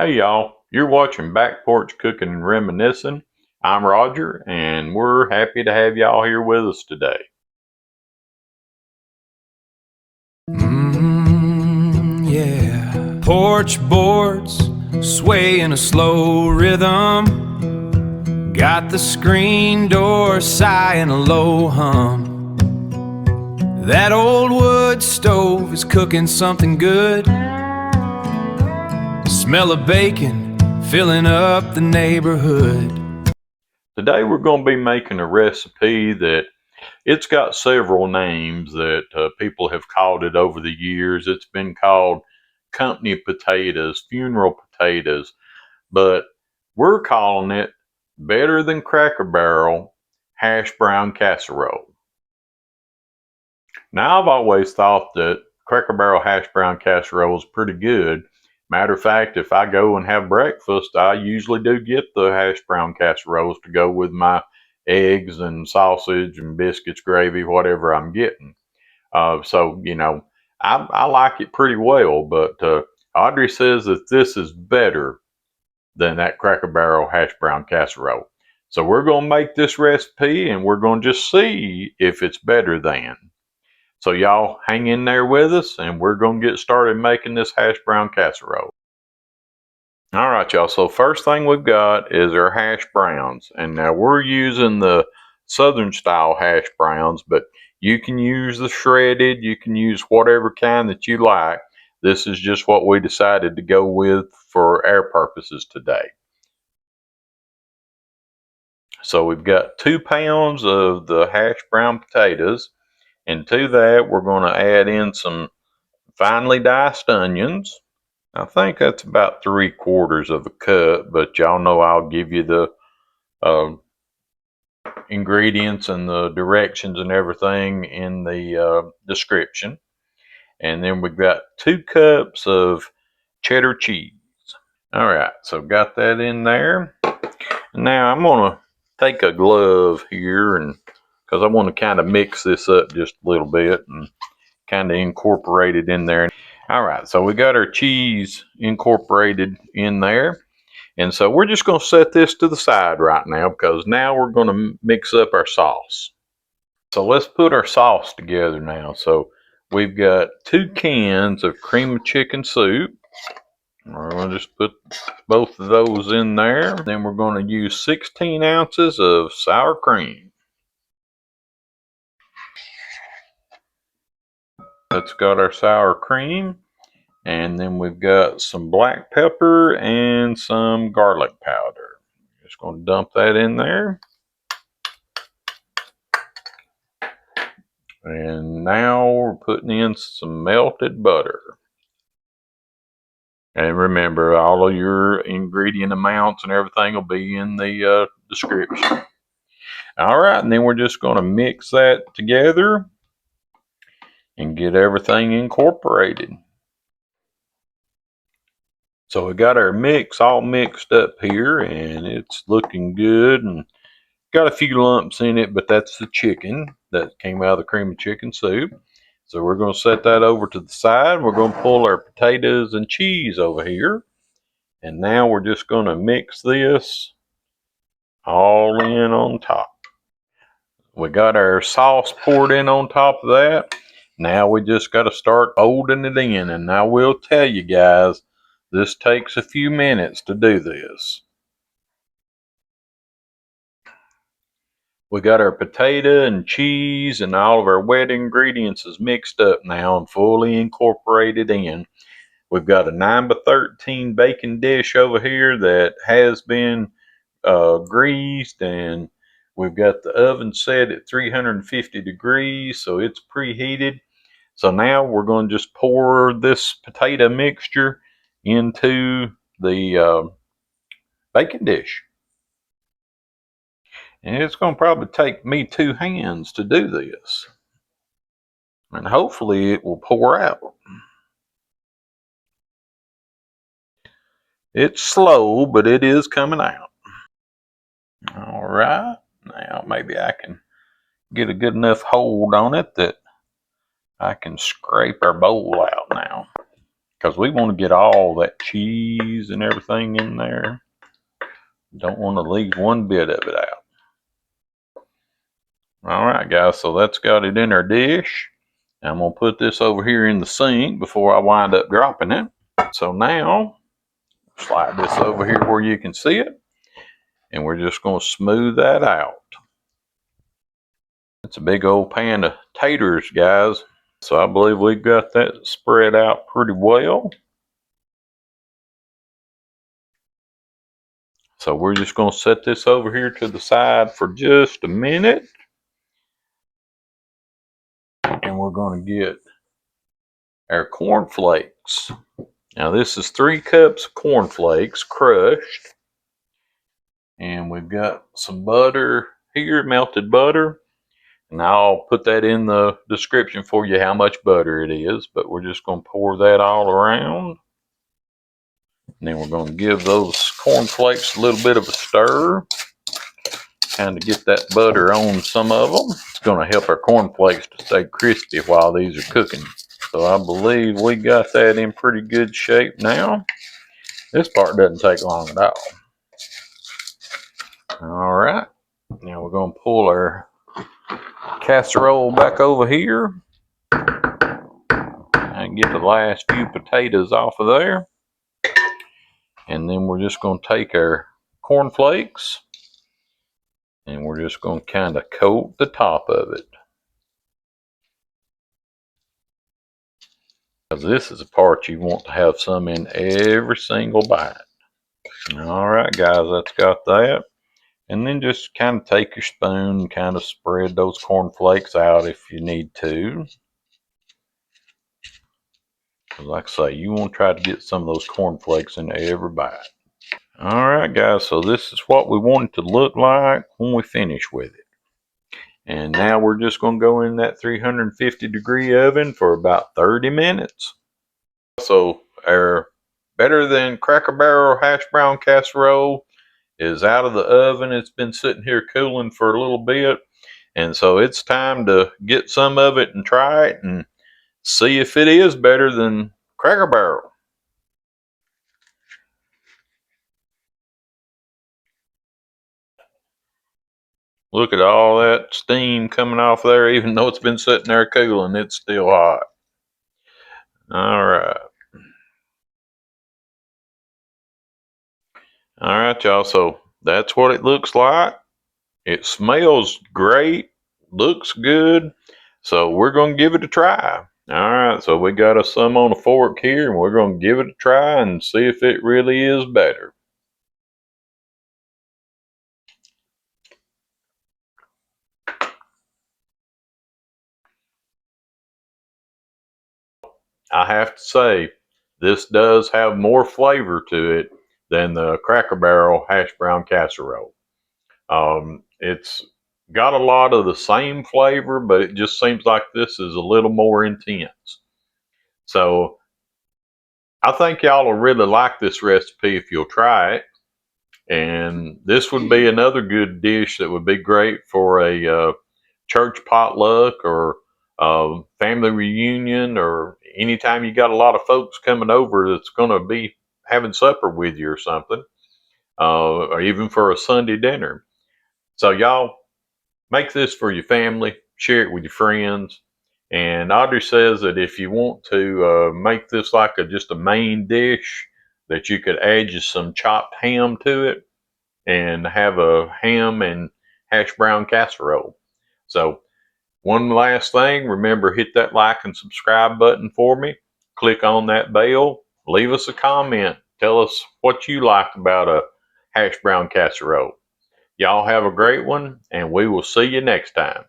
Hey y'all, you're watching Back Porch Cooking and Reminiscing. I'm Roger, and we're happy to have y'all here with us today. Yeah. Porch boards sway in a slow rhythm. Got the screen door sighing a low hum. That old wood stove is cooking something good. Smell of bacon filling up the neighborhood. Today we're going to be making a recipe that it's got several names that people have called it over the years. It's been called company potatoes, funeral potatoes, but we're calling it better than Cracker Barrel hash brown casserole. Now, I've always thought that Cracker Barrel hash brown casserole is pretty good. Matter of fact, if I go and have breakfast, I usually do get the hash brown casseroles to go with my eggs and sausage and biscuits, gravy, whatever I'm getting. I like it pretty well, but Audrey says that this is better than that Cracker Barrel hash brown casserole. So we're going to make this recipe and we're going to just see if it's better than. So y'all hang in there with us and we're going to get started making this hash brown casserole. All right, y'all. So first thing we've got is our hash browns. And now we're using the Southern style hash browns, but you can use the shredded, you can use whatever kind that you like. This is just what we decided to go with for our purposes today. So we've got 2 pounds of the hash brown potatoes. And to that, we're going to add in some finely diced onions. I think that's about 3/4 of a cup, but y'all know I'll give you the ingredients and the directions and everything in the description. And then we've got 2 cups of cheddar cheese. All right, so got that in there. Now I'm going to take a glove here and because I want to kind of mix this up just a little bit and kind of incorporate it in there. All right, so we got our cheese incorporated in there. And so we're just going to set this to the side right now because now we're going to mix up our sauce. So let's put our sauce together now. So we've got 2 cans of cream of chicken soup. We're going to just put both of those in there. Then we're going to use 16 ounces of sour cream. That's got our sour cream. And then we've got some black pepper and some garlic powder. Just going to dump that in there. And now we're putting in some melted butter. And remember, all of your ingredient amounts and everything will be in the description. All right, and then we're just going to mix that together and get everything incorporated. So we got our mix all mixed up here and it's looking good and got a few lumps in it, but that's the chicken that came out of the cream of chicken soup. So we're going to set that over to the side. We're going to pull our potatoes and cheese over here. And now we're just going to mix this all in on top. We got our sauce poured in on top of that. Now we just got to start folding it in. And I will tell you guys, this takes a few minutes to do this. We got our potato and cheese and all of our wet ingredients is mixed up now and fully incorporated in. We've got a 9x13 baking dish over here that has been greased, and we've got the oven set at 350 degrees, so it's preheated. So now we're going to just pour this potato mixture into the baking dish. And it's going to probably take me 2 hands to do this. And hopefully it will pour out. It's slow, but it is coming out. All right. Now maybe I can get a good enough hold on it that I can scrape our bowl out now. because we want to get all that cheese and everything in there. Don't want to leave one bit of it out. All right, guys, so that's got it in our dish. I'm going to put this over here in the sink before I wind up dropping it. So now, slide this over here where you can see it, and we're just going to smooth that out. It's a big old pan of taters, guys. So I believe we've got that spread out pretty well. So we're just going to set this over here to the side for just a minute. And we're going to get our cornflakes. Now this is 3 cups of cornflakes crushed. And we've got some butter here, melted butter. And I'll put that in the description for you how much butter it is. But we're just going to pour that all around. And then we're going to give those cornflakes a little bit of a stir. Kind of get that butter on some of them. It's going to help our cornflakes to stay crispy while these are cooking. So I believe we got that in pretty good shape now. This part doesn't take long at all. All right. Now we're going to pull our casserole back over here and get the last few potatoes off of there. And then we're just going to take our cornflakes and we're just going to kind of coat the top of it. Because this is the part you want to have some in every single bite. All right, guys, that's got that. And then just kind of take your spoon and kind of spread those cornflakes out if you need to. Like I say, you want to try to get some of those cornflakes in every bite. All right, guys, so this is what we want it to look like when we finish with it. And now we're just going to go in that 350-degree oven for about 30 minutes. So our better than Cracker Barrel hash brown casserole is out of the oven. It's been sitting here cooling for a little bit. And so it's time to get some of it and try it and see if it is better than Cracker Barrel. Look at all that steam coming off there. Even though it's been sitting there cooling, it's still hot. All right. All right, y'all. So that's what it looks like. It smells great. Looks good. So we're going to give it a try. All right. So we got us some on a fork here, and we're going to give it a try and see if it really is better. I have to say, this does have more flavor to it than the Cracker Barrel hash brown casserole. It's got a lot of the same flavor, but it just seems like this is a little more intense. So I think y'all will really like this recipe if you'll try it. And this would be another good dish that would be great for a church potluck or family reunion, or anytime you got a lot of folks coming over that's going to be having supper with you or something, or even for a Sunday dinner. So y'all make this for your family, share it with your friends. And Audrey says that if you want to make this like just a main dish, that you could add just some chopped ham to it and have a ham and hash brown casserole. So one last thing, remember, hit that like and subscribe button for me. Click on that bell. Leave us a comment. Tell us what you like about a hash brown casserole. Y'all have a great one, and we will see you next time.